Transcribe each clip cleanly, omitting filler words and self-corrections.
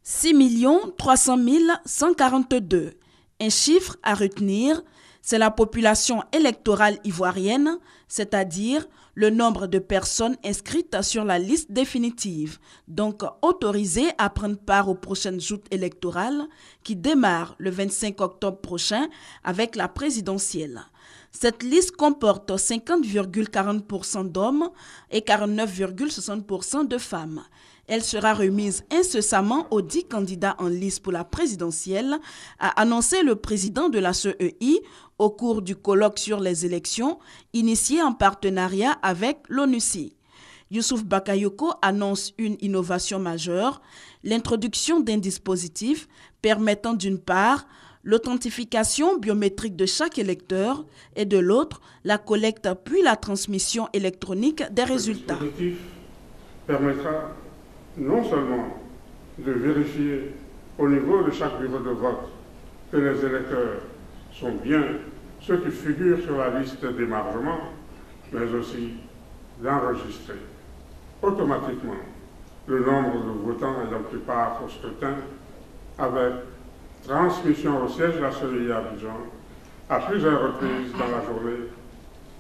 6 300 142. Un chiffre à retenir, c'est la population électorale ivoirienne, c'est-à-dire le nombre de personnes inscrites sur la liste définitive, donc autorisées à prendre part aux prochaines joutes électorales qui démarrent le 25 octobre prochain avec la présidentielle. Cette liste comporte 50,40% d'hommes et 49,60% de femmes. Elle sera remise incessamment aux 10 candidats en lice pour la présidentielle, a annoncé le président de la CEI au cours du colloque sur les élections initié en partenariat avec l'ONUCI. Youssouf Bakayoko annonce une innovation majeure, l'introduction d'un dispositif permettant d'une part l'authentification biométrique de chaque électeur et de l'autre la collecte puis la transmission électronique des résultats. Ce dispositif permettra non seulement de vérifier au niveau de chaque bureau de vote que les électeurs sont bien ceux qui figurent sur la liste d'émargement, mais aussi d'enregistrer automatiquement le nombre de votants ayant pris part au scrutin avec transmission au siège de la CEI à Abidjan à plusieurs reprises dans la journée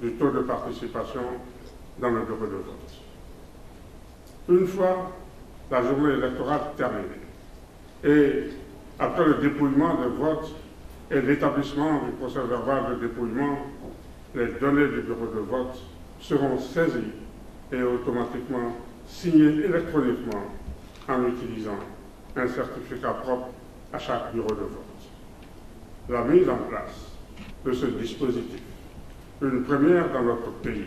du taux de participation dans le bureau de vote. Une fois la journée électorale terminée et après le dépouillement des votes et l'établissement du procès verbal de dépouillement, les données du bureau de vote seront saisies et automatiquement signées électroniquement en utilisant un certificat propre à chaque bureau de vote. La mise en place de ce dispositif, une première dans notre pays,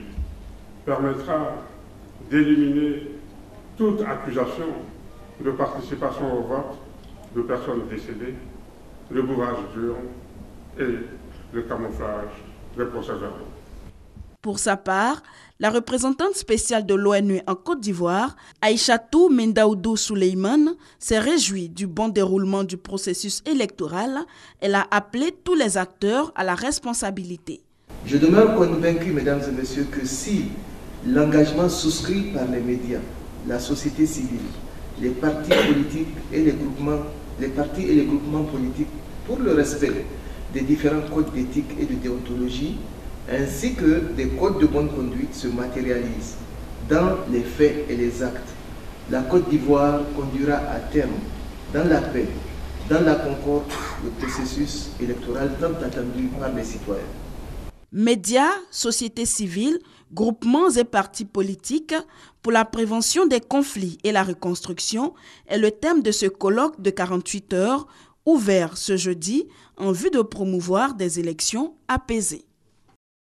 permettra d'éliminer toute accusation de participation au vote de personnes décédées, le bourrage d'urnes et le camouflage des procès-verbaux. Pour sa part, la représentante spéciale de l'ONU en Côte d'Ivoire, Aïchatou Mendaoudou Souleymane, s'est réjouie du bon déroulement du processus électoral. Elle a appelé tous les acteurs à la responsabilité. Je demeure convaincu, mesdames et messieurs, que si l'engagement souscrit par les médias, la société civile, les partis politiques et les groupements politiques pour le respect des différents codes d'éthique et de déontologie, ainsi que des codes de bonne conduite se matérialisent dans les faits et les actes, la Côte d'Ivoire conduira à terme, dans la paix, dans la concorde, le processus électoral tant attendu par les citoyens. Médias, société civile, groupements et partis politiques pour la prévention des conflits et la reconstruction est le thème de ce colloque de 48 heures ouvert ce jeudi en vue de promouvoir des élections apaisées.